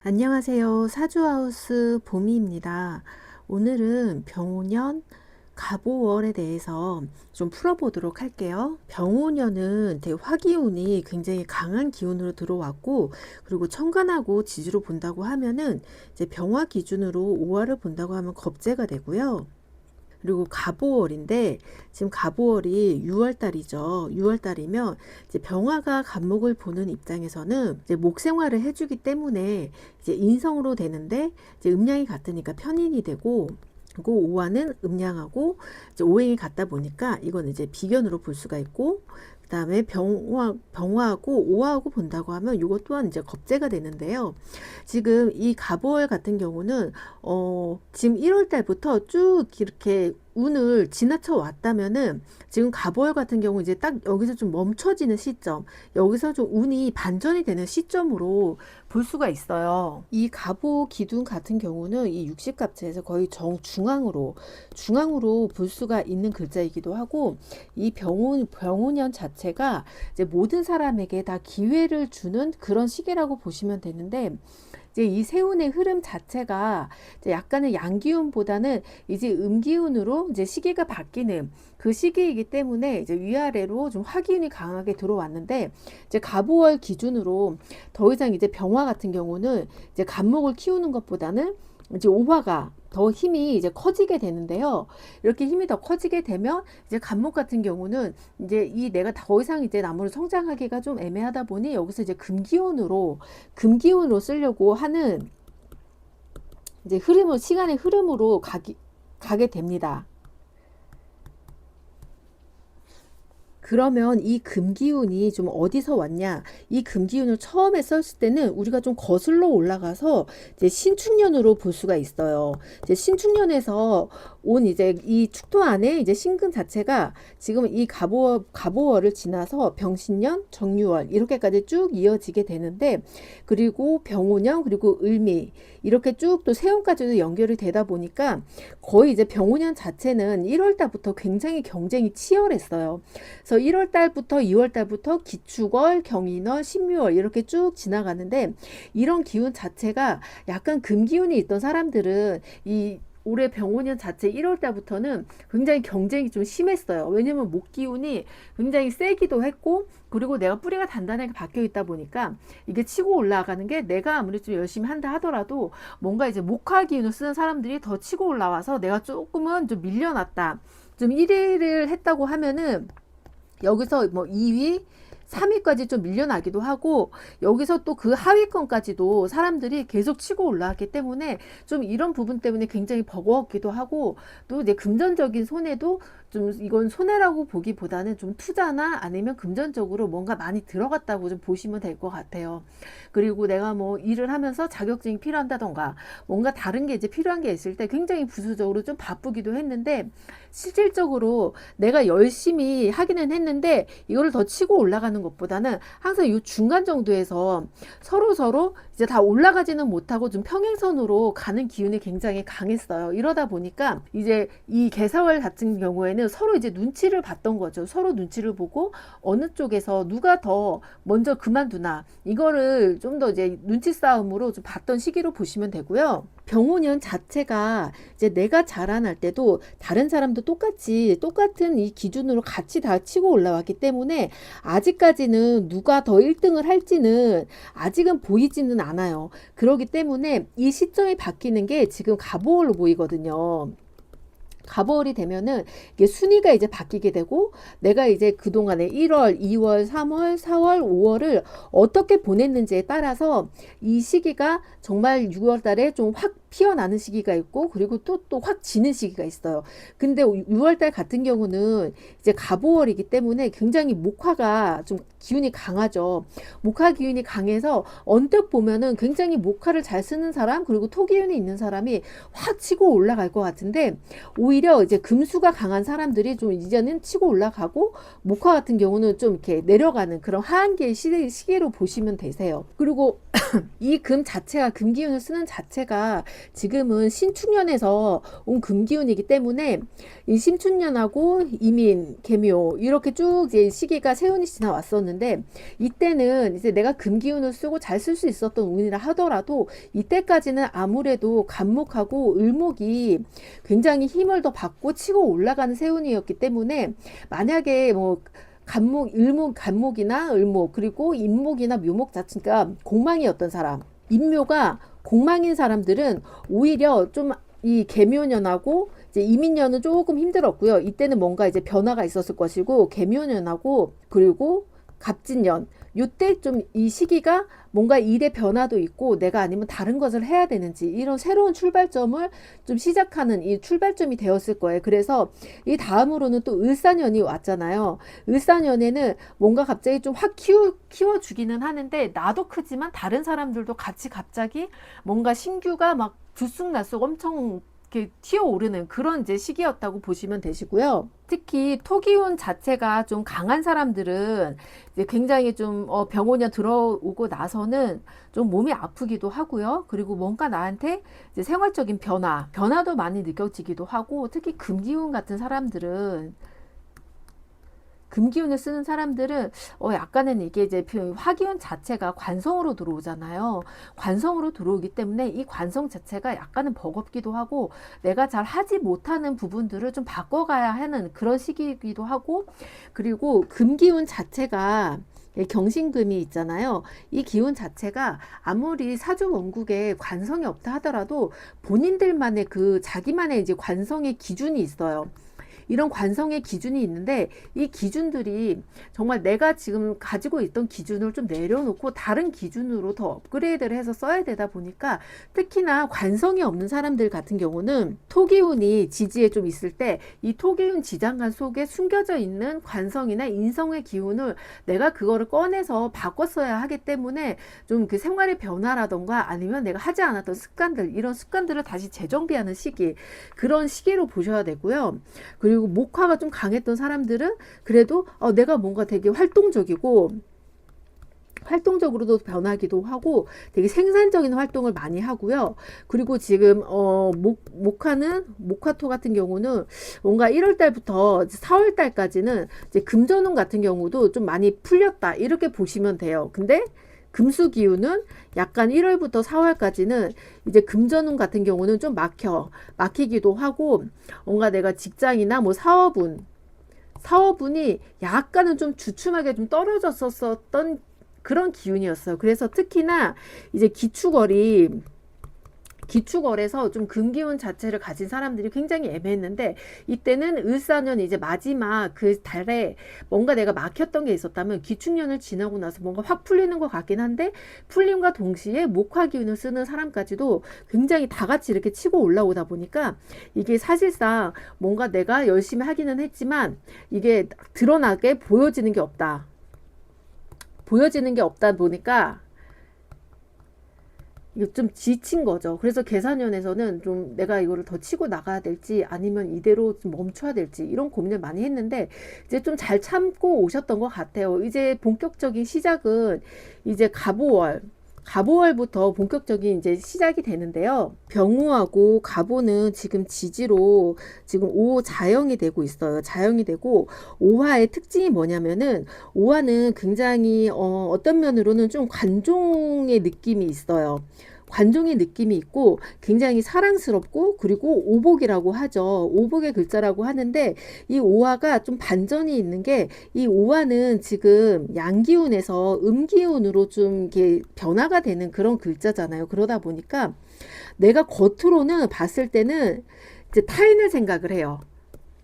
안녕하세요. 사주하우스 봄이입니다. 오늘은 병오년 갑오월에 대해서 좀 풀어보도록 할게요. 병오년은 되게 화기운이 굉장히 강한 기운으로 들어왔고, 그리고 천간하고 지지로 본다고 하면은 이제 병화 기준으로 오화를 본다고 하면 겁재가 되고요. 그리고 갑오월인데 지금 갑오월이 6월달이죠. 6월달이면 이제 병화가 갑목을 보는 입장에서는 이제 목 생활을 해주기 때문에 이제 인성으로 되는데 이제 음양이 같으니까 편인이 되고, 그리고 오화는 음양하고 이제 오행이 같다 보니까 이건 이제 비견으로 볼 수가 있고, 그 다음에 병화하고 오화하고 본다고 하면 이것 또한 이제 겁재가 되는데요. 지금 이 갑오월 같은 경우는 지금 1월 달부터 쭉 이렇게 운을 지나쳐 왔다면은 지금 갑오월 같은 경우 이제 딱 여기서 좀 멈춰지는 시점, 여기서 좀 운이 반전이 되는 시점으로 볼 수가 있어요. 이 갑오 기둥 같은 경우는 이 육식갑재에서 거의 중앙으로 볼 수가 있는 글자이기도 하고, 이 병오년 자체가 이제 모든 사람에게 다 기회를 주는 그런 시기라고 보시면 되는데, 이제 이 세운의 흐름 자체가 이제 약간의 양기운보다는 이제 음기운으로 이제 시기가 바뀌는 그 시기이기 때문에 이제 위아래로 좀 화기운이 강하게 들어왔는데, 이제 갑오월 기준으로 더 이상 이제 병화 같은 경우는 이제 갑목을 키우는 것보다는 이제 오화가 더 힘이 이제 커지게 되는데요. 이렇게 힘이 더 커지게 되면 이제 갑목 같은 경우는 이제 이 내가 더 이상 이제 나무를 성장하기가 좀 애매하다 보니 여기서 이제 금기운으로 쓰려고 하는 이제 시간의 흐름으로 가게 됩니다. 그러면 이 금기운이 좀 어디서 왔냐? 이 금기운을 처음에 썼을 때는 우리가 좀 거슬러 올라가서 이제 신축년으로 볼 수가 있어요. 이제 신축년에서 온 이제 이 축토 안에 이제 신금 자체가 지금 이 갑오월을 지나서 병신년, 정유월 이렇게까지 쭉 이어지게 되는데, 그리고 병오년, 그리고 을미 이렇게 쭉 또 세운까지도 연결이 되다 보니까 거의 이제 병오년 자체는 1월 달부터 굉장히 경쟁이 치열했어요. 그래서 1월 달부터 2월 달부터 기축월, 경인월, 신묘월 이렇게 쭉 지나가는데, 이런 기운 자체가 약간 금기운이 있던 사람들은 이 올해 병오년 자체 1월 달부터는 굉장히 경쟁이 좀 심했어요. 왜냐면 목 기운이 굉장히 세기도 했고, 그리고 내가 뿌리가 단단하게 박혀 있다 보니까 이게 치고 올라가는 게, 내가 아무리 좀 열심히 한다 하더라도 뭔가 이제 목화 기운을 쓰는 사람들이 더 치고 올라와서 내가 조금은 좀 밀려났다, 좀 1위를 했다고 하면은 여기서 뭐 2위, 3위까지 좀 밀려나기도 하고, 여기서 또 그 하위권까지도 사람들이 계속 치고 올라왔기 때문에 좀 이런 부분 때문에 굉장히 버거웠기도 하고, 또 이제 금전적인 손해도 좀, 이건 손해라고 보기보다는 좀 투자나 아니면 금전적으로 뭔가 많이 들어갔다고 좀 보시면 될 것 같아요. 그리고 내가 뭐 일을 하면서 자격증이 필요한다던가 뭔가 다른 게 이제 필요한 게 있을 때 굉장히 부수적으로 좀 바쁘기도 했는데, 실질적으로 내가 열심히 하기는 했는데 이거를 더 치고 올라가는 것보다는 항상 이 중간 정도에서 서로 이제 다 올라가지는 못하고 좀 평행선으로 가는 기운이 굉장히 강했어요. 이러다 보니까 이제 이 개사월 같은 경우에는 서로 이제 눈치를 봤던 거죠. 서로 눈치를 보고 어느 쪽에서 누가 더 먼저 그만두나, 이거를 좀 더 이제 눈치 싸움으로 좀 봤던 시기로 보시면 되고요. 병오년 자체가 이제 내가 자라날 때도 다른 사람도 똑같은 이 기준으로 같이 다 치고 올라왔기 때문에 아직까지는 누가 더 1등을 할지는 아직은 보이지는 않아요. 그렇기 때문에 이 시점이 바뀌는 게 지금 갑오월로 보이거든요. 갑오월이 되면은 이게 순위가 이제 바뀌게 되고, 내가 이제 그동안에 1월, 2월, 3월, 4월, 5월을 어떻게 보냈는지에 따라서 이 시기가 정말 6월 달에 좀 확 피어나는 시기가 있고, 그리고 또 확 지는 시기가 있어요. 근데 6월 달 같은 경우는 이제 갑오월이기 때문에 굉장히 목화가 좀 기운이 강하죠. 목화 기운이 강해서 언뜻 보면은 굉장히 목화를 잘 쓰는 사람, 그리고 토기운이 있는 사람이 확 치고 올라갈 것 같은데, 오히려 이제 금수가 강한 사람들이 좀 이제는 치고 올라가고, 목화 같은 경우는 좀 이렇게 내려가는 그런 하한기의 시기로 보시면 되세요. 그리고 이 금 자체가, 금기운을 쓰는 자체가 지금은 신축년에서 온 금기운이기 때문에 이 신축년하고 이민, 개묘 이렇게 쭉 이제 시기가 세운이 지나왔었는데 이때는 이제 내가 금기운을 쓰고 잘 쓸 수 있었던 운이라 하더라도 이때까지는 아무래도 간목하고 을목이 굉장히 힘을 더 받고 치고 올라가는 세운이었기 때문에 만약에 뭐 간목, 을목, 간목이나 을목, 그리고 임목이나 묘목 자체가 공망이었던 사람, 임묘가 공망인 사람들은 오히려 좀 이 개묘년하고 이제 이민년은 조금 힘들었고요. 이때는 뭔가 이제 변화가 있었을 것이고, 개묘년하고 그리고 갑진년 요때 좀 이 시기가 뭔가 일의 변화도 있고 내가 아니면 다른 것을 해야 되는지 이런 새로운 출발점을 좀 시작하는 이 출발점이 되었을 거예요. 그래서 이 다음으로는 또 을사년이 왔잖아요. 을사년에는 뭔가 갑자기 좀 확 키워주기는 하는데 나도 크지만 다른 사람들도 같이 갑자기 뭔가 신규가 막 들쑥날쑥 엄청 이렇게 튀어오르는 그런 이제 시기였다고 보시면 되시고요. 특히 토기운 자체가 좀 강한 사람들은 이제 굉장히 좀 병원에 들어오고 나서는 좀 몸이 아프기도 하고요. 그리고 뭔가 나한테 이제 생활적인 변화도 많이 느껴지기도 하고, 특히 금기운 같은 사람들은 금기운을 쓰는 사람들은 약간은 이게 이제 화기운 자체가 관성으로 들어오잖아요. 관성으로 들어오기 때문에 이 관성 자체가 약간은 버겁기도 하고 내가 잘 하지 못하는 부분들을 좀 바꿔가야 하는 그런 시기이기도 하고, 그리고 금기운 자체가 경신금이 있잖아요. 이 기운 자체가 아무리 사주 원국에 관성이 없다 하더라도 본인들만의 그 자기만의 이제 관성의 기준이 있어요. 이런 관성의 기준이 있는데 이 기준들이 정말 내가 지금 가지고 있던 기준을 좀 내려놓고 다른 기준으로 더 업그레이드를 해서 써야 되다 보니까, 특히나 관성이 없는 사람들 같은 경우는 토기운이 지지에 좀 있을 때 이 토기운 지장간 속에 숨겨져 있는 관성이나 인성의 기운을 내가 그거를 꺼내서 바꿨어야 하기 때문에 좀 그 생활의 변화라던가 아니면 내가 하지 않았던 습관들, 이런 습관들을 다시 재정비하는 시기, 그런 시기로 보셔야 되고요. 그리고 목화가 좀 강했던 사람들은 그래도 내가 뭔가 되게 활동적으로도 변하기도 하고 되게 생산적인 활동을 많이 하고요. 그리고 지금 목화토 같은 경우는 뭔가 1월 달부터 4월 달까지는 이제 금전운 같은 경우도 좀 많이 풀렸다 이렇게 보시면 돼요. 근데 금수 기운은 약간 1월부터 4월까지는 이제 금전운 같은 경우는 좀 막히기도 하고, 뭔가 내가 직장이나 뭐 사업운이 약간은 좀 주춤하게 좀 떨어졌었던 그런 기운이었어요. 그래서 특히나 이제 기축월에서 좀 금기운 자체를 가진 사람들이 굉장히 애매했는데, 이때는 을사년 이제 마지막 그 달에 뭔가 내가 막혔던 게 있었다면 기축년을 지나고 나서 뭔가 확 풀리는 것 같긴 한데, 풀림과 동시에 목화 기운을 쓰는 사람까지도 굉장히 다 같이 이렇게 치고 올라오다 보니까 이게 사실상 뭔가 내가 열심히 하기는 했지만 이게 드러나게 보여지는 게 없다 보니까 이거 좀 지친 거죠. 그래서 계산연에서는 좀 내가 이거를 더 치고 나가야 될지 아니면 이대로 좀 멈춰야 될지 이런 고민을 많이 했는데 이제 좀 잘 참고 오셨던 것 같아요. 이제 본격적인 시작은 이제 갑오월부터 본격적인 이제 시작이 되는데요. 병우하고 갑오는 지금 지지로 지금 오자영이 되고 있어요. 자영이 되고, 오화의 특징이 뭐냐면은 오화는 굉장히 어떤 면으로는 좀 관종의 느낌이 있어요. 관종의 느낌이 있고 굉장히 사랑스럽고, 그리고 오복이라고 하죠. 오복의 글자라고 하는데 이 오화가 좀 반전이 있는 게, 이 오화는 지금 양기운에서 음기운으로 좀 이렇게 변화가 되는 그런 글자잖아요. 그러다 보니까 내가 겉으로는 봤을 때는 이제 타인을 생각을 해요.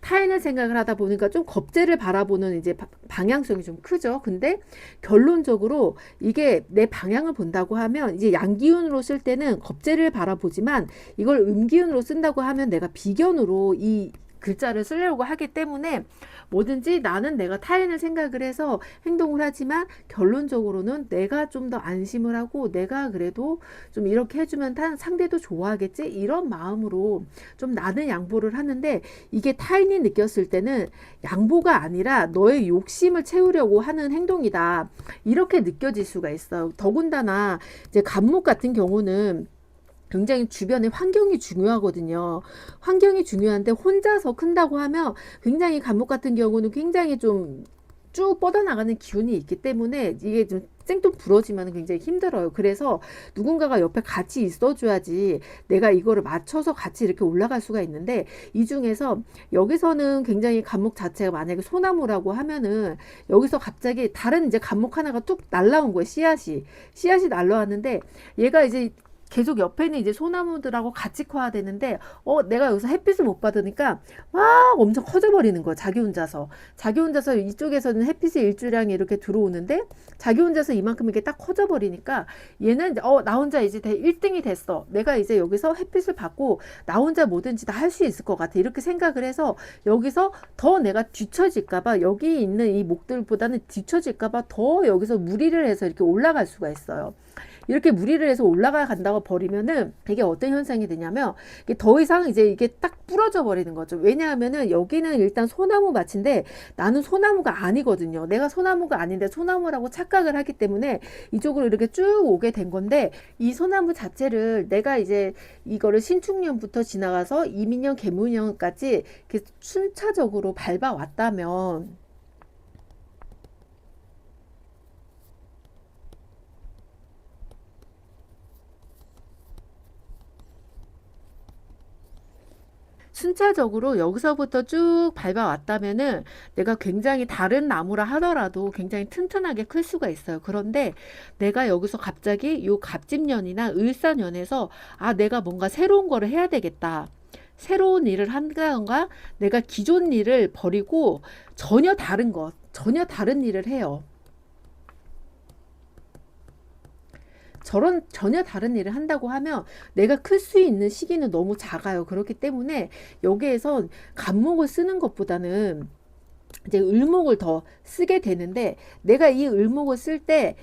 타인을 생각을 하다 보니까 좀 겁재를 바라보는 이제 방향성이 좀 크죠. 근데 결론적으로 이게 내 방향을 본다고 하면 이제 양기운으로 쓸 때는 겁재를 바라보지만, 이걸 음기운으로 쓴다고 하면 내가 비견으로 이 글자를 쓰려고 하기 때문에 뭐든지 나는 내가 타인을 생각을 해서 행동을 하지만 결론적으로는 내가 좀 더 안심을 하고 내가 그래도 좀 이렇게 해주면 상대도 좋아하겠지 이런 마음으로 좀 나는 양보를 하는데, 이게 타인이 느꼈을 때는 양보가 아니라 너의 욕심을 채우려고 하는 행동이다 이렇게 느껴질 수가 있어요. 더군다나 이제 간목 같은 경우는 굉장히 주변의 환경이 중요하거든요. 환경이 중요한데 혼자서 큰다고 하면 굉장히 간목 같은 경우는 굉장히 좀 쭉 뻗어나가는 기운이 있기 때문에 이게 좀 쌩뚱 부러지면 굉장히 힘들어요. 그래서 누군가가 옆에 같이 있어줘야지 내가 이거를 맞춰서 같이 이렇게 올라갈 수가 있는데, 이 중에서 여기서는 굉장히 간목 자체가 만약에 소나무라고 하면은 여기서 갑자기 다른 이제 간목 하나가 뚝 날라온 거예요. 씨앗이 날라왔는데, 얘가 이제 계속 옆에는 이제 소나무들하고 같이 커야 되는데, 내가 여기서 햇빛을 못 받으니까 막 엄청 커져버리는 거야. 자기 혼자서 이쪽에서는 햇빛의 일주량이 이렇게 들어오는데, 자기 혼자서 이만큼 이렇게 딱 커져버리니까 얘는 나 혼자 이제 1등이 됐어. 내가 이제 여기서 햇빛을 받고 나 혼자 뭐든지 다 할 수 있을 것 같아. 이렇게 생각을 해서 여기서 더 내가 뒤처질까봐, 여기 있는 이 목들보다는 뒤처질까봐 더 여기서 무리를 해서 이렇게 올라갈 수가 있어요. 이렇게 무리를 해서 올라가 간다고 버리면은 이게 어떤 현상이 되냐면, 이게 더 이상 이제 이게 딱 부러져 버리는 거죠. 왜냐하면은 여기는 일단 소나무 밭인데 나는 소나무가 아니거든요. 내가 소나무가 아닌데 소나무라고 착각을 하기 때문에 이쪽으로 이렇게 쭉 오게 된 건데, 이 소나무 자체를 내가 이제 이거를 신축년부터 지나가서 이민년, 개묘년까지 이렇게 순차적으로 밟아왔다면, 순차적으로 여기서부터 쭉 밟아왔다면은 내가 굉장히 다른 나무라 하더라도 굉장히 튼튼하게 클 수가 있어요. 그런데 내가 여기서 갑자기 요 갑진년이나 을사년에서 내가 뭔가 새로운 거를 해야 되겠다, 새로운 일을 한다던가 내가 기존 일을 버리고 전혀 다른 일을 해요. 전혀 다른 일을 한다고 하면 내가 클 수 있는 시기는 너무 작아요. 그렇기 때문에 여기에선 간목을 쓰는 것보다는 이제 을목을 더 쓰게 되는데, 내가 이 을목을 쓸 때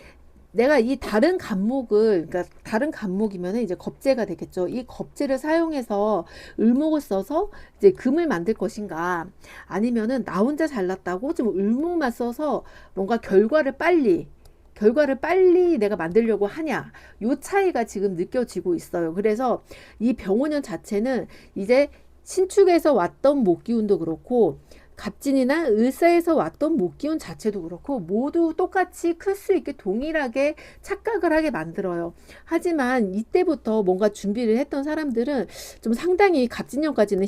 내가 이 다른 간목을, 그러니까 다른 간목이면 이제 겁재가 되겠죠. 이 겁재를 사용해서 을목을 써서 이제 금을 만들 것인가, 아니면은 나 혼자 잘났다고 좀 을목만 써서 뭔가 결과를 빨리 내가 만들려고 하냐, 요 차이가 지금 느껴지고 있어요. 그래서 이 병원년 자체는 이제 신축에서 왔던 목기운도 그렇고 갑진이나 을사에서 왔던 목기운 자체도 그렇고 모두 똑같이 클 수 있게 동일하게 착각을 하게 만들어요. 하지만 이때부터 뭔가 준비를 했던 사람들은 좀 상당히 갑진년까지는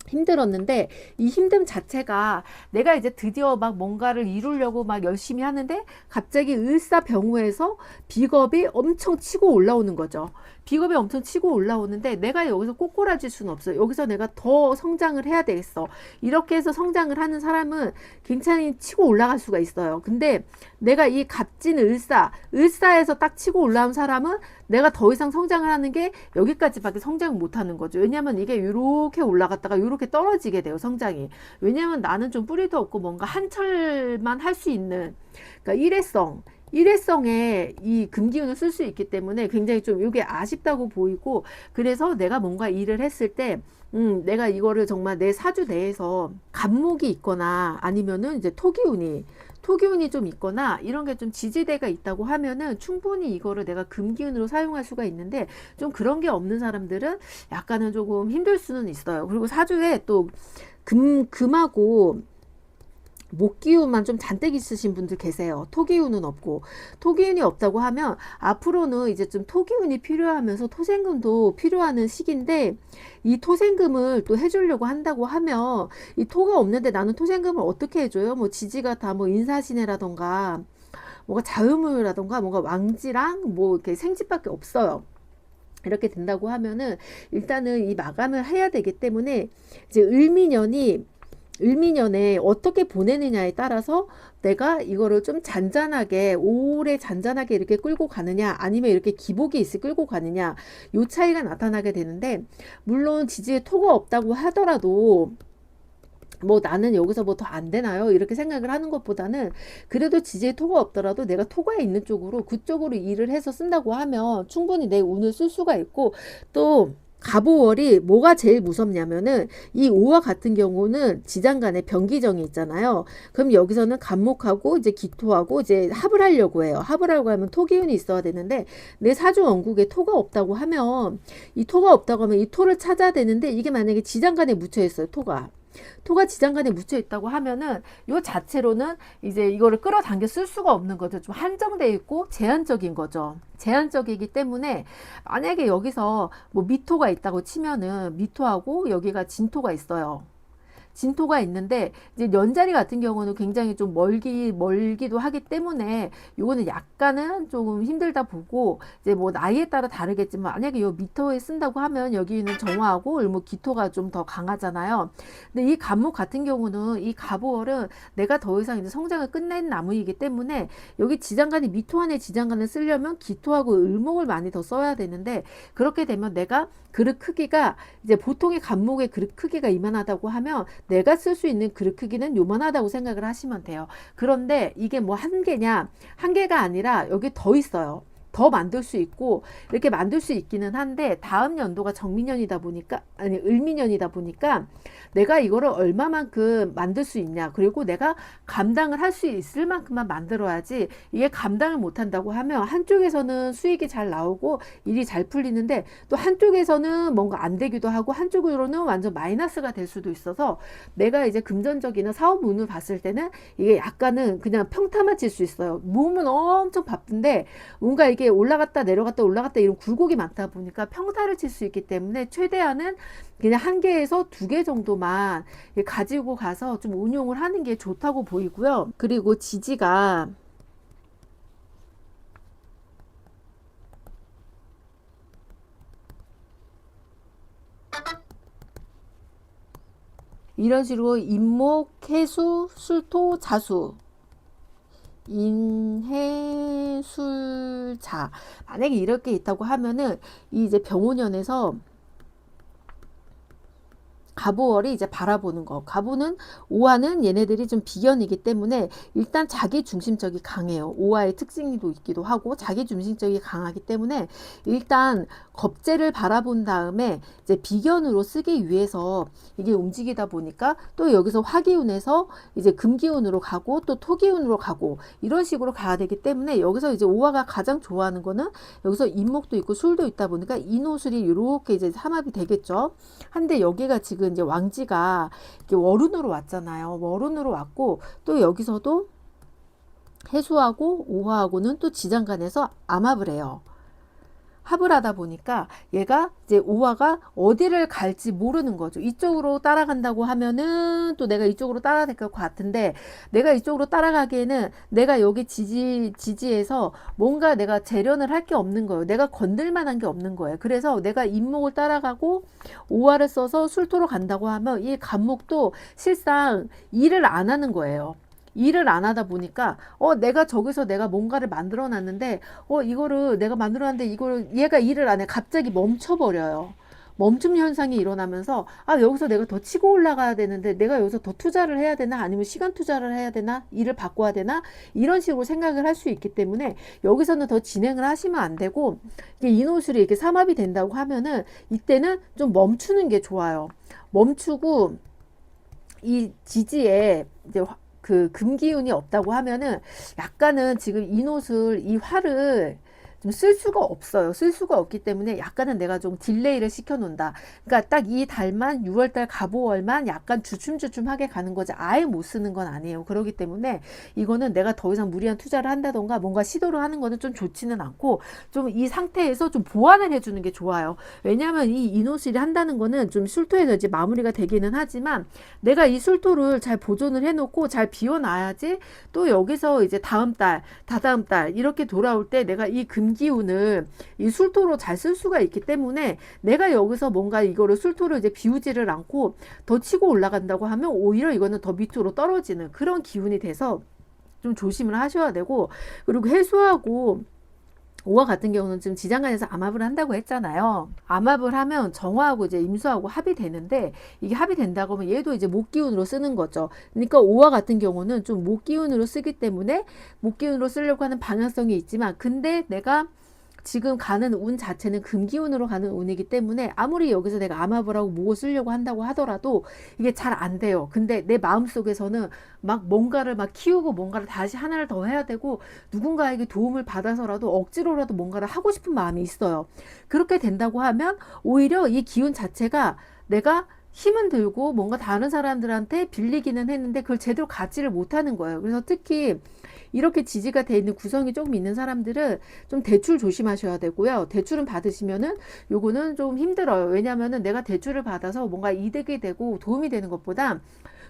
힘들었는데, 이 힘듦 자체가 내가 이제 드디어 막 뭔가를 이루려고 막 열심히 하는데 갑자기 을사병우에서 비겁이 엄청 치고 올라오는 거죠. 비겁이 엄청 치고 올라오는데 내가 여기서 꼬꾸라질 수는 없어요. 여기서 내가 더 성장을 해야 되겠어. 이렇게 해서 성장을 하는 사람은 굉장히 치고 올라갈 수가 있어요. 근데 내가 이 갑진 을사에서 딱 치고 올라온 사람은 내가 더 이상 성장을 하는 게 여기까지밖에 성장을 못 하는 거죠. 왜냐면 이게 이렇게 올라갔다가 이렇게 떨어지게 돼요, 성장이. 왜냐면 나는 좀 뿌리도 없고 뭔가 한철만 할 수 있는, 그러니까 일회성에 이 금기운을 쓸 수 있기 때문에 굉장히 좀 이게 아쉽다고 보이고, 그래서 내가 뭔가 일을 했을 때 내가 이거를 정말 내 사주 내에서 간목이 있거나 아니면은 이제 토기운이 좀 있거나 이런 게 좀 지지대가 있다고 하면은 충분히 이거를 내가 금기운으로 사용할 수가 있는데, 좀 그런 게 없는 사람들은 약간은 조금 힘들 수는 있어요. 그리고 사주에 또 금하고 목기운만 좀 잔뜩 있으신 분들 계세요. 토기운은 없고. 토기운이 없다고 하면 앞으로는 이제 좀 토기운이 필요하면서 토생금도 필요하는 시기인데, 이 토생금을 또 해주려고 한다고 하면 이 토가 없는데 나는 토생금을 어떻게 해줘요? 뭐 지지가 다 뭐 인사신해라던가 뭐가 자유무효라던가 뭔가 왕지랑 뭐 이렇게 생집밖에 없어요. 이렇게 된다고 하면은 일단은 이 마감을 해야 되기 때문에 이제 을미년에 어떻게 보내느냐에 따라서 내가 이거를 좀 오래 잔잔하게 이렇게 끌고 가느냐, 아니면 이렇게 기복이 있을 끌고 가느냐, 요 차이가 나타나게 되는데, 물론 지지에 토가 없다고 하더라도 뭐 나는 여기서 뭐 더 안 되나요? 이렇게 생각을 하는 것보다는, 그래도 지지에 토가 없더라도 내가 토가 있는 쪽으로 그쪽으로 일을 해서 쓴다고 하면 충분히 내 운을 쓸 수가 있고, 또 갑오월이 뭐가 제일 무섭냐면은 이 오화 같은 경우는 지장간에 병기정이 있잖아요. 그럼 여기서는 간목하고 이제 기토하고 이제 합을 하려고 해요. 합을 하려고 하면 토기운이 있어야 되는데 내 사주 원국에 토가 없다고 하면 이 토가 없다고 하면 이 토를 찾아야 되는데 이게 만약에 지장간에 묻혀 있어요. 토가 지장간에 묻혀 있다고 하면은 요 자체로는 이제 이거를 끌어당겨 쓸 수가 없는 거죠. 좀 한정돼 있고 제한적인 거죠. 제한적이기 때문에 만약에 여기서 뭐 미토가 있다고 치면은 미토하고 여기가 진토가 있어요. 진토가 있는데 이제 연자리 같은 경우는 굉장히 좀 멀기도 하기 때문에 요거는 약간은 조금 힘들다 보고 이제 뭐 나이에 따라 다르겠지만 만약에 요 미토에 쓴다고 하면 여기는 정화하고 을목 기토가 좀 더 강하잖아요. 근데 이 갑목 같은 경우는 이 갑오월은 내가 더 이상 이제 성장을 끝낸 나무이기 때문에 여기 지장간이 미토 안에 지장간을 쓰려면 기토하고 을목을 많이 더 써야 되는데 그렇게 되면 내가 그릇 크기가 이제 보통의 갑목의 그릇 크기가 이만하다고 하면 내가 쓸 수 있는 그릇 크기는 요만하다고 생각을 하시면 돼요. 그런데 이게 뭐 한 개냐? 한 개가 아니라 여기 더 있어요. 더 만들 수 있고 이렇게 만들 수 있기는 한데 다음 연도가 정민년이다 보니까 아니 을민년이다 보니까 내가 이거를 얼마만큼 만들 수 있냐 그리고 내가 감당을 할 수 있을 만큼만 만들어야지 이게 감당을 못 한다고 하면 한쪽에서는 수익이 잘 나오고 일이 잘 풀리는데 또 한쪽에서는 뭔가 안 되기도 하고 한쪽으로는 완전 마이너스가 될 수도 있어서 내가 이제 금전적이나 사업 운을 봤을 때는 이게 약간은 그냥 평타만 칠 수 있어요. 몸은 엄청 바쁜데 뭔가 이게 올라갔다 내려갔다 올라갔다 이런 굴곡이 많다 보니까 평타를 칠 수 있기 때문에 최대한은 그냥 한 개에서 두 개 정도만 가지고 가서 좀 운용을 하는 게 좋다고 보이고요. 그리고 지지가 이런 식으로 임목, 해수, 술토, 자수 인해술자 만약에 이렇게 있다고 하면은 이 이제 병오년에서 갑오월이 이제 바라보는 거. 갑오는 오화는 얘네들이 좀 비견이기 때문에 일단 자기 중심적이 강해요. 오화의 특징도 있기도 하고 자기 중심적이 강하기 때문에 일단 겁재를 바라본 다음에 이제 비견으로 쓰기 위해서 이게 움직이다 보니까 또 여기서 화기운에서 이제 금기운으로 가고 또 토기운으로 가고 이런 식으로 가야 되기 때문에 여기서 이제 오화가 가장 좋아하는 거는 여기서 인목도 있고 술도 있다 보니까 인호술이 이렇게 이제 삼합이 되겠죠. 한데 여기가 지금 이제 왕지가 이렇게 월운으로 왔잖아요. 월운으로 왔고 또 여기서도 해수하고 오화하고는 또 지장간에서 암합을 해요. 합을 하다 보니까 얘가 이제 오화가 어디를 갈지 모르는 거죠. 이쪽으로 따라간다고 하면은 또 내가 이쪽으로 따라갈 것 같은데 내가 이쪽으로 따라가기에는 내가 여기 지지에서 뭔가 내가 재련을 할 게 없는 거예요. 내가 건들 만한 게 없는 거예요. 그래서 내가 인목을 따라가고 오화를 써서 술토로 간다고 하면 이 간목도 실상 일을 안 하는 거예요. 일을 안 하다 보니까 내가 저기서 내가 뭔가를 만들어 놨는데 이거를 내가 만들어 놨는데 이거를 얘가 일을 안 해. 갑자기 멈춰 버려요. 멈춤 현상이 일어나면서 여기서 내가 더 치고 올라가야 되는데 내가 여기서 더 투자를 해야 되나 아니면 시간 투자를 해야 되나 일을 바꿔야 되나 이런 식으로 생각을 할 수 있기 때문에 여기서는 더 진행을 하시면 안 되고 이게 인호술이 이렇게 삼합이 된다고 하면은 이때는 좀 멈추는 게 좋아요. 멈추고 이 지지에 이제 그 금기운이 없다고 하면은 약간은 지금 이 화를 좀 쓸 수가 없어요. 쓸 수가 없기 때문에 약간은 내가 좀 딜레이를 시켜 놓는다. 그러니까 딱 이 달만 6월달 갑오월만 약간 주춤주춤하게 가는 거지 아예 못 쓰는 건 아니에요. 그렇기 때문에 이거는 내가 더 이상 무리한 투자를 한다던가 뭔가 시도를 하는 거는 좀 좋지는 않고 좀 이 상태에서 좀 보완을 해주는 게 좋아요. 왜냐하면 이 인호실이 한다는 거는 좀 술토에서 이제 마무리가 되기는 하지만 내가 이 술토를 잘 보존을 해놓고 잘 비워놔야지 또 여기서 이제 다음 달, 다다음 달 이렇게 돌아올 때 내가 이 금기운을 이 술토로 잘 쓸 수가 있기 때문에 내가 여기서 뭔가 이거를 술토를 이제 비우지를 않고 더 치고 올라간다고 하면 오히려 이거는 더 밑으로 떨어지는 그런 기운이 돼서 좀 조심을 하셔야 되고 그리고 해수하고 오화 같은 경우는 지금 지장간에서 암합을 한다고 했잖아요. 암합을 하면 정화하고 이제 임수하고 합이 되는데 이게 합이 된다고 하면 얘도 이제 목기운으로 쓰는 거죠. 그러니까 오화 같은 경우는 좀 목기운으로 쓰기 때문에 목기운으로 쓰려고 하는 방향성이 있지만 근데 내가 지금 가는 운 자체는 금기운으로 가는 운이기 때문에 아무리 여기서 내가 암합을 하고 뭐 쓰려고 한다고 하더라도 이게 잘 안 돼요. 근데 내 마음속에서는 막 뭔가를 막 키우고 뭔가를 다시 하나를 더 해야 되고 누군가에게 도움을 받아서라도 억지로라도 뭔가를 하고 싶은 마음이 있어요. 그렇게 된다고 하면 오히려 이 기운 자체가 내가 힘은 들고 뭔가 다른 사람들한테 빌리기는 했는데 그걸 제대로 갖지를 못하는 거예요. 그래서 특히 이렇게 지지가 돼 있는 구성이 조금 있는 사람들은 좀 대출 조심하셔야 되고요. 대출은 받으시면은 요거는 좀 힘들어요. 왜냐면은 내가 대출을 받아서 뭔가 이득이 되고 도움이 되는 것보다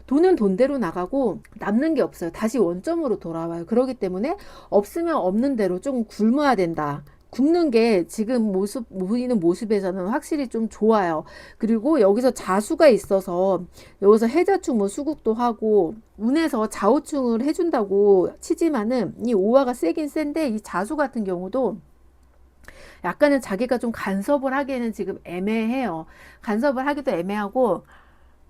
돈은 돈대로 나가고 남는 게 없어요. 다시 원점으로 돌아와요. 그렇기 때문에 없으면 없는 대로 좀 굶어야 된다. 굶는 게 지금 보이는 모습에서는 확실히 좀 좋아요. 그리고 여기서 자수가 있어서 여기서 해자축 뭐 수국도 하고 운에서 좌우충을 해준다고 치지만은 이 오화가 세긴 센데 이 자수 같은 경우도 약간은 자기가 좀 간섭을 하기에는 지금 애매해요. 간섭을 하기도 애매하고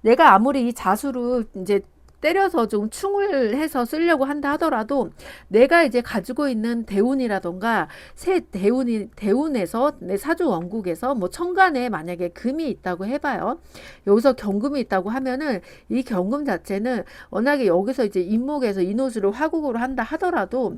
내가 아무리 이 자수를 이제 때려서 좀 충을 해서 쓰려고 한다 하더라도 내가 이제 가지고 있는 대운이라던가 새 대운에서 내 사주 원국에서 뭐 천간에 만약에 금이 있다고 해봐요. 여기서 경금이 있다고 하면은 이 경금 자체는 워낙에 여기서 이제 인목에서 인호수를 화국으로 한다 하더라도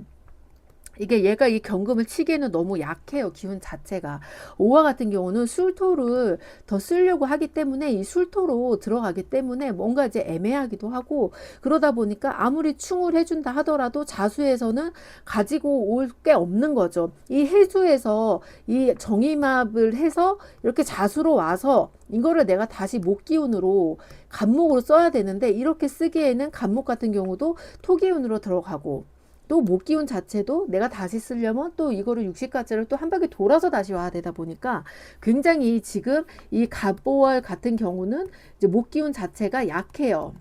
이게 얘가 이 경금을 치기에는 너무 약해요. 기운 자체가. 오화 같은 경우는 술토를 더 쓰려고 하기 때문에 이 술토로 들어가기 때문에 뭔가 이제 애매하기도 하고 그러다 보니까 아무리 충을 해준다 하더라도 자수에서는 가지고 올 게 없는 거죠. 이 해수에서 이 정임합을 해서 이렇게 자수로 와서 이거를 내가 다시 목기운으로 간목으로 써야 되는데 이렇게 쓰기에는 간목 같은 경우도 토기운으로 들어가고 또 목기운 자체도 내가 다시 쓰려면 또 이거를 60가지를 또 한 바퀴 돌아서 다시 와야 되다 보니까 굉장히 지금 이 갑오월 같은 경우는 이제 목기운 자체가 약해요.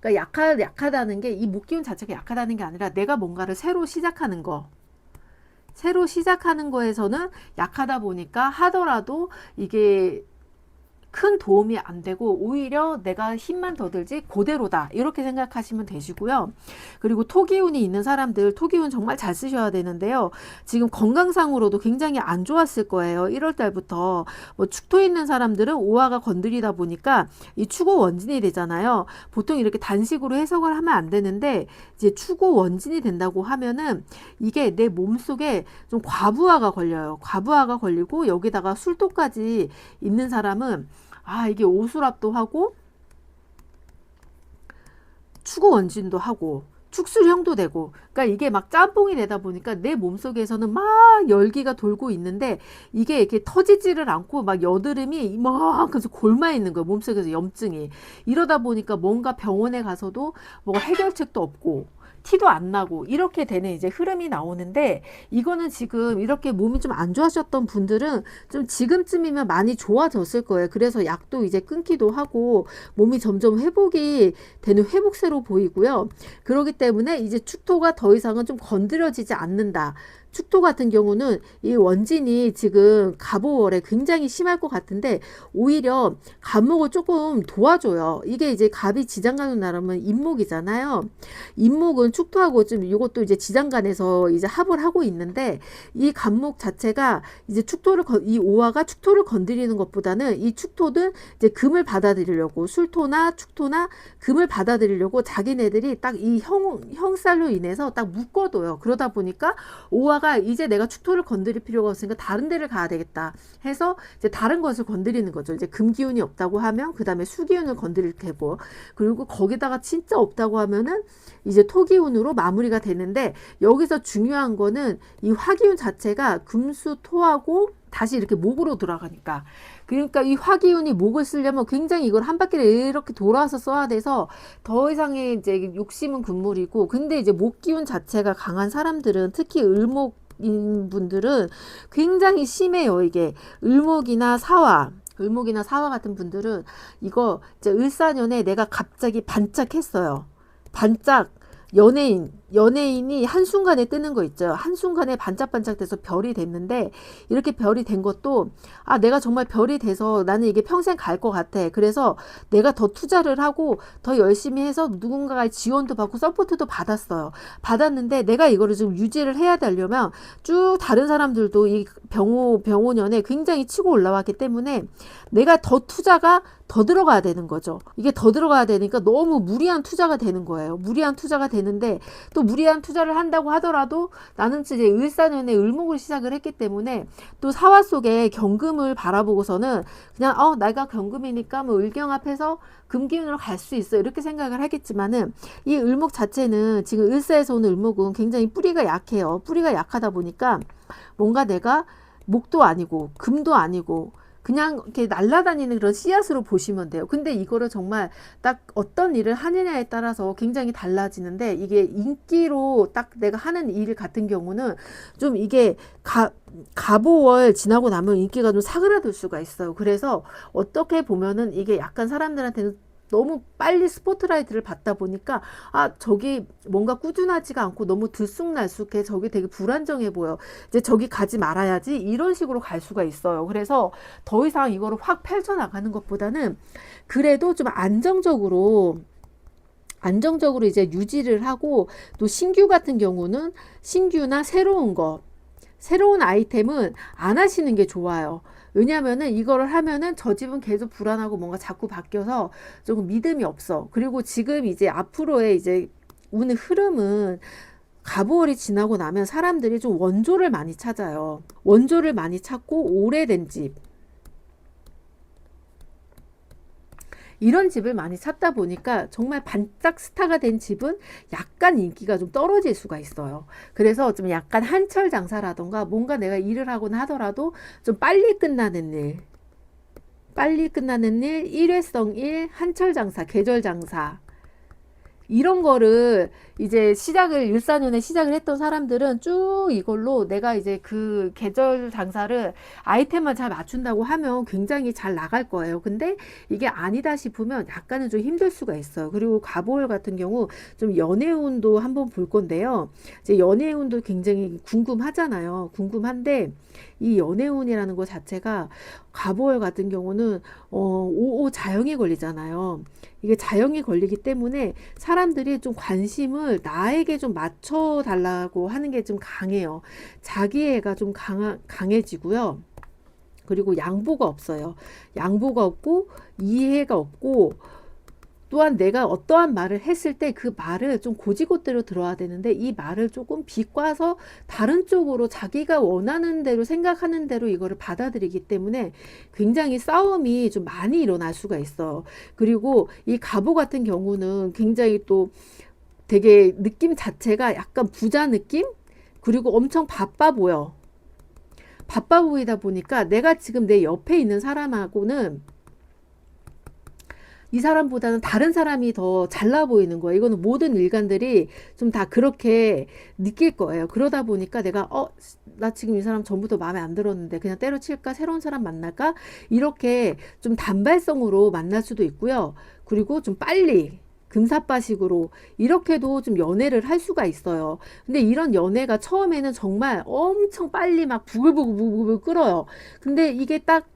그러니까 약하다는 게 이 목기운 자체가 약하다는 게 아니라 내가 뭔가를 새로 시작하는 거. 새로 시작하는 거에서는 약하다 보니까 하더라도 이게 큰 도움이 안 되고 오히려 내가 힘만 더 들지 그대로다 이렇게 생각하시면 되시고요. 그리고 토기운이 있는 사람들 토기운 정말 잘 쓰셔야 되는데요. 지금 건강상으로도 굉장히 안 좋았을 거예요. 1월 달부터 뭐 축토 있는 사람들은 오화가 건드리다 보니까 이 축오 원진이 되잖아요. 보통 이렇게 단식으로 해석을 하면 안 되는데 이제 축오 원진이 된다고 하면은 이게 내 몸속에 좀 과부하가 걸려요. 과부하가 걸리고 여기다가 술토까지 있는 사람은 이게 오수랍도 하고 축구 원진도 하고 축술형도 되고 그러니까 이게 막 짬뽕이 되다 보니까 내 몸속에서는 막 열기가 돌고 있는데 이게 이렇게 터지지를 않고 막 여드름이 이만큼 골마 있는 거예요. 몸속에서 염증이. 이러다 보니까 뭔가 병원에 가서도 뭐가 해결책도 없고 티도 안 나고 이렇게 되는 이제 흐름이 나오는데 이거는 지금 이렇게 몸이 좀 안 좋아하셨던 분들은 좀 지금쯤이면 많이 좋아졌을 거예요. 그래서 약도 이제 끊기도 하고 몸이 점점 회복이 되는 회복세로 보이고요. 그렇기 때문에 이제 축토가 더 이상은 좀 건드려지지 않는다. 축토 같은 경우는 이 원진이 지금 갑오월에 굉장히 심할 것 같은데 오히려 갑목을 조금 도와줘요. 이게 이제 갑이 지장간으로 나르면 인목이잖아요. 인목은 축토하고 좀 이것도 이제 지장간에서 이제 합을 하고 있는데 이 갑목 자체가 이제 이 오화가 축토를 건드리는 것보다는 이 축토는 이제 금을 받아들이려고 술토나 축토나 금을 받아들이려고 자기네들이 딱 이 형살로 인해서 딱 묶어둬요. 그러다 보니까 오화가 이제 내가 축토를 건드릴 필요가 없으니까 다른 데를 가야 되겠다 해서 이제 다른 것을 건드리는 거죠. 이제 금기운이 없다고 하면 그 다음에 수기운을 건드릴 테고 그리고 거기다가 진짜 없다고 하면은 이제 토기운으로 마무리가 되는데 여기서 중요한 거는 이 화기운 자체가 금수토하고 다시 이렇게 목으로 들어가니까 그러니까 이 화기운이 목을 쓰려면 굉장히 이걸 한 바퀴를 이렇게 돌아서 써야 돼서 더 이상의 이제 욕심은 금물이고 근데 이제 목기운 자체가 강한 사람들은 특히 을목인 분들은 굉장히 심해요. 이게 을목이나 사화 같은 분들은 이거 이제 을사년에 내가 갑자기 반짝했어요. 반짝 연예인 연예인이 한순간에 뜨는 거 있죠. 한순간에 반짝반짝 돼서 별이 됐는데, 이렇게 별이 된 것도, 아, 내가 정말 별이 돼서 나는 이게 평생 갈 것 같아. 그래서 내가 더 투자를 하고 더 열심히 해서 누군가의 지원도 받고 서포트도 받았어요. 받았는데 내가 이거를 좀 유지를 해야 되려면 쭉 다른 사람들도 이 병오년에 굉장히 치고 올라왔기 때문에 내가 더 투자가 더 들어가야 되는 거죠. 이게 더 들어가야 되니까 너무 무리한 투자가 되는 거예요. 무리한 투자가 되는데, 또 무리한 투자를 한다고 하더라도 나는 이제 을사년에 을목을 시작을 했기 때문에 또 사화 속에 경금을 바라보고서는 그냥 내가 경금이니까 뭐 을경합해서 금기운으로 갈 수 있어 이렇게 생각을 하겠지만은, 이 을목 자체는 지금 을사에서 오는 을목은 굉장히 뿌리가 약해요. 뿌리가 약하다 보니까 뭔가 내가 목도 아니고 금도 아니고 그냥 이렇게 날아다니는 그런 씨앗으로 보시면 돼요. 근데 이거를 정말 딱 어떤 일을 하느냐에 따라서 굉장히 달라지는데, 이게 인기로 딱 내가 하는 일 같은 경우는 좀 이게 가보월 지나고 나면 인기가 좀 사그라들 수가 있어요. 그래서 어떻게 보면은 이게 약간 사람들한테는 너무 빨리 스포트라이트를 받다 보니까, 아, 저기 뭔가 꾸준하지가 않고 너무 들쑥날쑥해, 저기 되게 불안정해 보여, 이제 저기 가지 말아야지, 이런 식으로 갈 수가 있어요. 그래서 더 이상 이거를 확 펼쳐나가는 것보다는 그래도 좀 안정적으로 이제 유지를 하고, 또 신규 같은 경우는 신규나 새로운 아이템은 안 하시는 게 좋아요. 왜냐면은 이거를 하면은 저 집은 계속 불안하고 뭔가 자꾸 바뀌어서 조금 믿음이 없어. 그리고 지금 이제 앞으로의 이제 오는 흐름은, 가보월이 지나고 나면 사람들이 좀 원조를 많이 찾아요. 원조를 많이 찾고 오래된 집, 이런 집을 많이 찾다 보니까 정말 반짝 스타가 된 집은 약간 인기가 좀 떨어질 수가 있어요. 그래서 좀 약간 한철 장사라던가 뭔가 내가 일을 하거나 하더라도 좀 빨리 끝나는 일, 일회성 일, 한철 장사, 계절 장사, 이런 거를 이제 일사년에 시작을 했던 사람들은 쭉 이걸로 내가 이제 그 계절 장사를 아이템만 잘 맞춘다고 하면 굉장히 잘 나갈 거예요. 근데 이게 아니다 싶으면 약간은 좀 힘들 수가 있어요. 그리고 가보월 같은 경우 좀 연애운도 한번 볼 건데요. 이제 연애운도 굉장히 궁금하잖아요. 궁금한데, 이 연애운이라는 것 자체가 가보월 같은 경우는 오오 자형이 걸리잖아요. 이게 자형이 걸리기 때문에 사람들이 좀 관심을 나에게 좀 맞춰 달라고 하는 게 좀 강해요. 자기애가 좀 강해지고요. 그리고 양보가 없어요. 양보가 없고 이해가 없고, 또한 내가 어떠한 말을 했을 때 그 말을 좀 고지고대로 들어야 되는데, 이 말을 조금 비꼬아서 다른 쪽으로 자기가 원하는 대로 생각하는 대로 이거를 받아들이기 때문에 굉장히 싸움이 좀 많이 일어날 수가 있어요. 그리고 이 갑오 같은 경우는 굉장히 또 되게 느낌 자체가 약간 부자 느낌? 그리고 엄청 바빠 보여. 바빠 보이다 보니까 내가 지금 내 옆에 있는 사람하고는 이 사람보다는 다른 사람이 더 잘나 보이는 거예요. 이거는 모든 일간들이 좀 다 그렇게 느낄 거예요. 그러다 보니까 내가 나 지금 이 사람 전부터 마음에 안 들었는데 그냥 때려칠까? 새로운 사람 만날까? 이렇게 좀 단발성으로 만날 수도 있고요. 그리고 좀 빨리 금사빠식으로 이렇게도 좀 연애를 할 수가 있어요. 근데 이런 연애가 처음에는 정말 엄청 빨리 막 부글부글 끓어요. 근데 이게 딱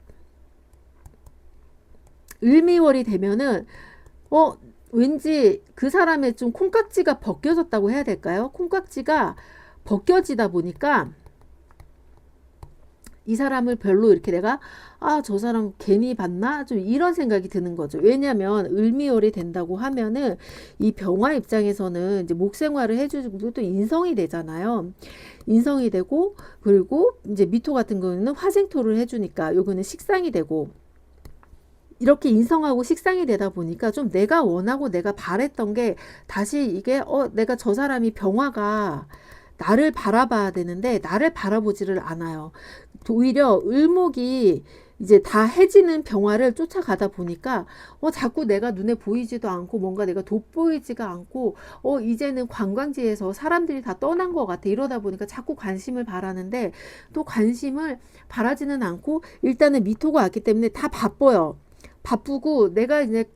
을미월이 되면은 왠지 그 사람의 좀 콩깍지가 벗겨졌다고 해야 될까요? 콩깍지가 벗겨지다 보니까 이 사람을 별로 이렇게 내가 저 사람 괜히 봤나? 좀 이런 생각이 드는 거죠. 왜냐면 을미월이 된다고 하면은 이 병화 입장에서는 이제 목생활을 해주고 또 인성이 되잖아요. 인성이 되고, 그리고 이제 미토 같은 거는 화생토를 해주니까 요거는 식상이 되고, 이렇게 인성하고 식상이 되다 보니까 좀 내가 원하고 내가 바랬던 게 다시 이게 내가 저 사람이 병화가 나를 바라봐야 되는데 나를 바라보지를 않아요. 오히려 을목이 이제 다 해지는 병화를 쫓아가다 보니까 자꾸 내가 눈에 보이지도 않고 뭔가 내가 돋보이지가 않고 이제는 관광지에서 사람들이 다 떠난 것 같아. 이러다 보니까 자꾸 관심을 바라는데 또 관심을 바라지는 않고, 일단은 미토가 왔기 때문에 다 바빠요. 바쁘고 내가 이제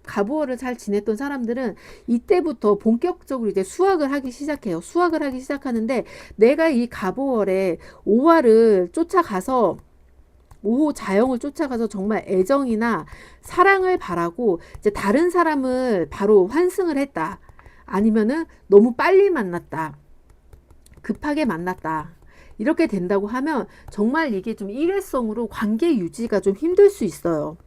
가부어를 잘 지냈던 사람들은 이때부터 본격적으로 이제 수학을 하기 시작해요. 수학을 하기 시작하는데 내가 이 가부월에 오화를 쫓아가서 5호 자영을 쫓아가서 정말 애정이나 사랑을 바라고 이제 다른 사람을 바로 환승을 했다. 아니면은 너무 빨리 만났다. 급하게 만났다. 이렇게 된다고 하면 정말 이게 좀 일회성으로 관계 유지가 좀 힘들 수 있어요.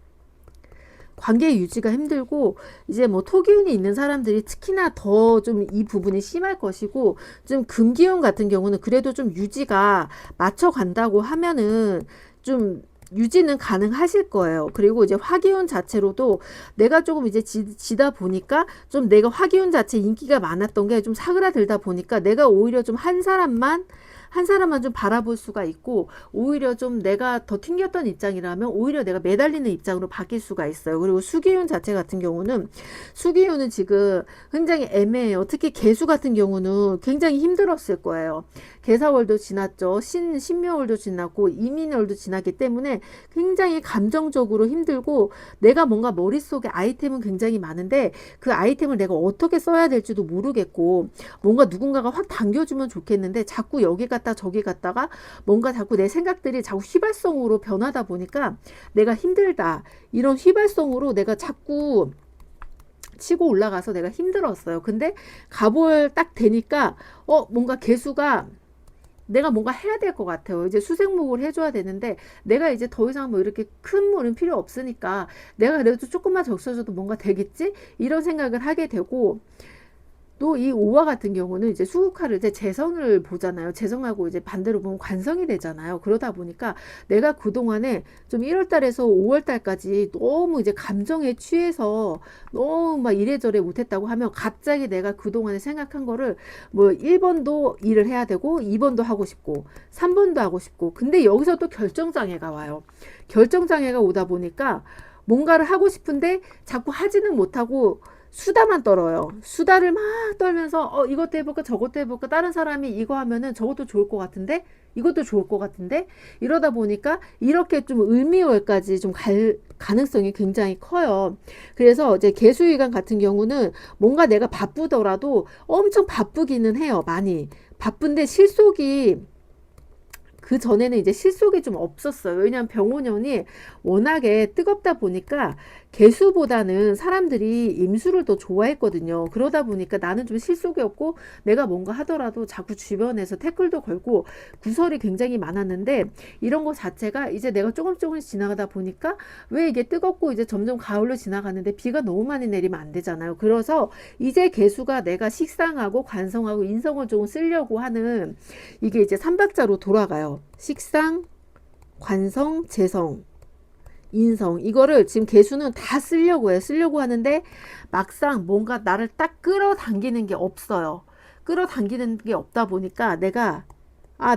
관계 유지가 힘들고 이제 뭐 토기운이 있는 사람들이 특히나 더 좀 이 부분이 심할 것이고 좀 금기운 같은 경우는 그래도 좀 유지가 맞춰 간다고 하면은 좀 유지는 가능하실 거예요. 그리고 이제 화기운 자체로도 내가 조금 이제 지다 보니까 좀 내가 화기운 자체 인기가 많았던 게 좀 사그라들다 보니까 내가 오히려 좀 한 사람만 좀 바라볼 수가 있고 오히려 좀 내가 더 튕겼던 입장이라면 오히려 내가 매달리는 입장으로 바뀔 수가 있어요. 그리고 수기운 자체 같은 경우는 수기운은 지금 굉장히 애매해요. 특히 개수 같은 경우는 굉장히 힘들었을 거예요. 개사월도 지났죠. 신묘월도 지났고 이민월도 지났기 때문에 굉장히 감정적으로 힘들고 내가 뭔가 머릿속에 아이템은 굉장히 많은데 그 아이템을 내가 어떻게 써야 될지도 모르겠고 뭔가 누군가가 확 당겨주면 좋겠는데 자꾸 여기 갔다 저기 갔다가 뭔가 자꾸 내 생각들이 자꾸 휘발성으로 변하다 보니까 내가 힘들다. 이런 휘발성으로 내가 자꾸 치고 올라가서 내가 힘들었어요. 근데 갑월 딱 되니까 뭔가 개수가 내가 뭔가 해야 될 것 같아요. 이제 수생목을 해줘야 되는데 내가 이제 더 이상 뭐 이렇게 큰 물은 필요 없으니까 내가 그래도 조금만 적셔줘도 뭔가 되겠지? 이런 생각을 하게 되고 또 이 오화 같은 경우는 이제 수국화를 이제 재성을 보잖아요. 재성하고 이제 반대로 보면 관성이 되잖아요. 그러다 보니까 내가 그동안에 좀 1월 달에서 5월 달까지 너무 이제 감정에 취해서 너무 막 이래저래 못했다고 하면 갑자기 내가 그동안에 생각한 거를 뭐 1번도 일을 해야 되고 2번도 하고 싶고 3번도 하고 싶고 근데 여기서 또 결정장애가 와요. 결정장애가 오다 보니까 뭔가를 하고 싶은데 자꾸 하지는 못하고 수다만 떨어요. 수다를 막 떨면서 이것도 해볼까 저것도 해볼까 다른 사람이 이거 하면은 저것도 좋을 것 같은데 이것도 좋을 것 같은데 이러다 보니까 이렇게 좀 을미월까지 좀 갈 가능성이 굉장히 커요. 그래서 이제 개수일간 같은 경우는 뭔가 내가 바쁘더라도 엄청 바쁘기는 해요. 많이 바쁜데 실속이 그 전에는 이제 실속이 좀 없었어요. 왜냐하면 병오년이 워낙에 뜨겁다 보니까 개수보다는 사람들이 임수를 더 좋아했거든요. 그러다 보니까 나는 좀 실속이 없고 내가 뭔가 하더라도 자꾸 주변에서 태클도 걸고 구설이 굉장히 많았는데 이런 거 자체가 이제 내가 조금씩 지나가다 보니까 왜 이게 뜨겁고 이제 점점 가을로 지나가는데 비가 너무 많이 내리면 안 되잖아요. 그래서 이제 개수가 내가 식상하고 관성하고 인성을 조금 쓰려고 하는 이게 이제 삼박자로 돌아가요. 식상, 관성, 재성, 인성 이거를 지금 개수는 다 쓰려고 해요. 쓰려고 하는데 막상 뭔가 나를 딱 끌어당기는 게 없어요. 끌어당기는 게 없다 보니까 내가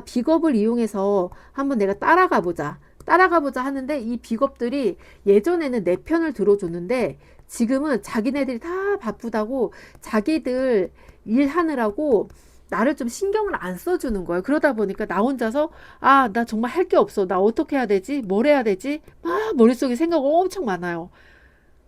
비겁을 이용해서 한번 내가 따라가 보자. 따라가 보자 하는데 이 비겁들이 예전에는 내 편을 들어줬는데 지금은 자기네들이 다 바쁘다고 자기들 일하느라고 나를 좀 신경을 안 써주는 거예요. 그러다 보니까 나 혼자서 나 정말 할 게 없어. 나 어떻게 해야 되지? 뭘 해야 되지? 막 머릿속에 생각 엄청 많아요.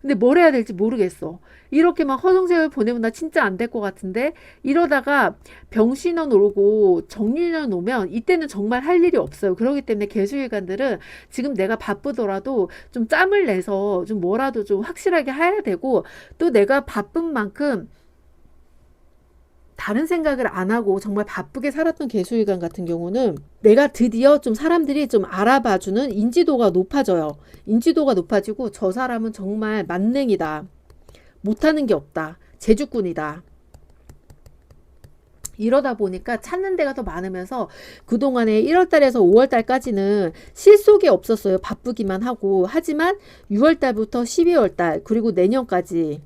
근데 뭘 해야 될지 모르겠어. 이렇게 막 허송세월 보내면 나 진짜 안 될 것 같은데 이러다가 병신년 오고 정유년 오면 이때는 정말 할 일이 없어요. 그렇기 때문에 개수일간들은 지금 내가 바쁘더라도 좀 짬을 내서 좀 뭐라도 좀 확실하게 해야 되고 또 내가 바쁜 만큼 다른 생각을 안 하고 정말 바쁘게 살았던 개수일간 같은 경우는 내가 드디어 좀 사람들이 좀 알아봐주는 인지도가 높아져요. 인지도가 높아지고 저 사람은 정말 만능이다. 못하는 게 없다. 제주꾼이다. 이러다 보니까 찾는 데가 더 많으면서 그동안에 1월달에서 5월달까지는 실속이 없었어요. 바쁘기만 하고. 하지만 6월달부터 12월달 그리고 내년까지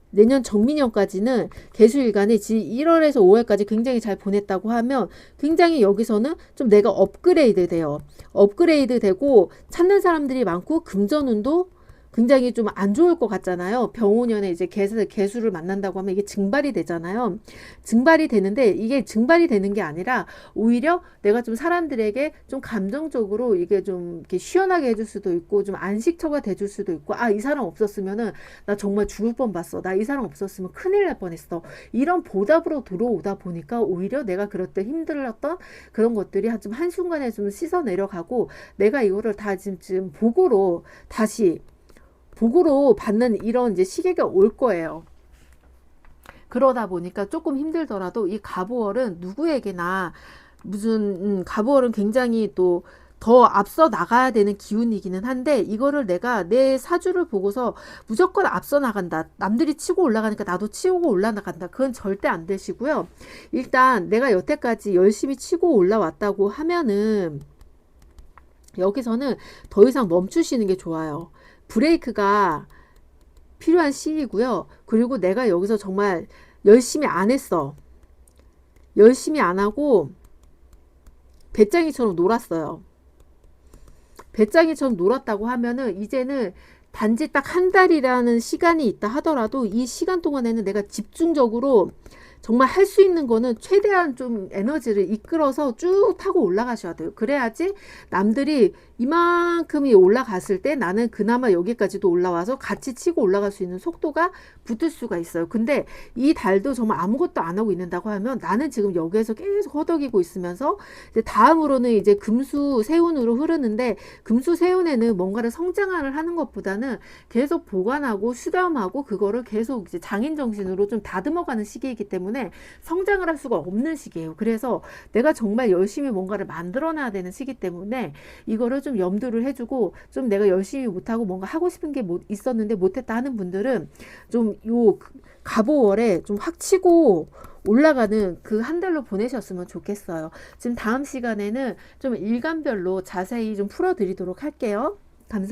내년 정민년까지는 개수일간이 1월에서 5월까지 굉장히 잘 보냈다고 하면 굉장히 여기서는 좀 내가 업그레이드 돼요. 업그레이드 되고 찾는 사람들이 많고 금전운도 굉장히 좀 안 좋을 것 같잖아요. 병원연에 이제 개수를 만난다고 하면 이게 증발이 되잖아요. 증발이 되는데 이게 증발이 되는 게 아니라 오히려 내가 좀 사람들에게 좀 감정적으로 이게 좀 이렇게 시원하게 해줄 수도 있고 좀 안식처가 돼줄 수도 있고, 아, 이 사람 없었으면은 나 정말 죽을 뻔 봤어. 나 이 사람 없었으면 큰일 날 뻔했어. 이런 보답으로 들어오다 보니까 오히려 내가 그럴 때 힘들었던 그런 것들이 좀 한순간에 좀 씻어 내려가고 내가 이거를 다 지금 보고로 받는 이런 이제 시기가 올 거예요. 그러다 보니까 조금 힘들더라도 이 가부월은 누구에게나 가부월은 굉장히 또 더 앞서 나가야 되는 기운이기는 한데 이거를 내가 내 사주를 보고서 무조건 앞서 나간다. 남들이 치고 올라가니까 나도 치고 올라나간다. 그건 절대 안 되시고요. 일단 내가 여태까지 열심히 치고 올라왔다고 하면은 여기서는 더 이상 멈추시는 게 좋아요. 브레이크가 필요한 시기고요. 그리고 내가 여기서 정말 열심히 안 했어. 열심히 안 하고 배짱이처럼 놀았어요. 배짱이처럼 놀았다고 하면은 이제는 단지 딱 한 달이라는 시간이 있다 하더라도 이 시간 동안에는 내가 집중적으로 정말 할 수 있는 거는 최대한 좀 에너지를 이끌어서 쭉 타고 올라가셔야 돼요. 그래야지 남들이 이만큼이 올라갔을 때 나는 그나마 여기까지도 올라와서 같이 치고 올라갈 수 있는 속도가 붙을 수가 있어요. 근데 이 달도 정말 아무것도 안 하고 있는다고 하면 나는 지금 여기에서 계속 허덕이고 있으면서 이제 다음으로는 이제 금수 세운으로 흐르는데 금수 세운에는 뭔가를 성장을 하는 것보다는 계속 보관하고 수렴하고 그거를 계속 이제 장인 정신으로 좀 다듬어가는 시기이기 때문에 성장을 할 수가 없는 시기예요. 그래서 내가 정말 열심히 뭔가를 만들어놔야 되는 시기 때문에 이거를 좀 염두를 해주고 좀 내가 열심히 못하고 뭔가 하고 싶은 게 있었는데 못했다 하는 분들은 좀 요 가보월에 좀 확 치고 올라가는 그 한 달로 보내셨으면 좋겠어요. 지금 다음 시간에는 좀 일간별로 자세히 좀 풀어드리도록 할게요. 감사합니다.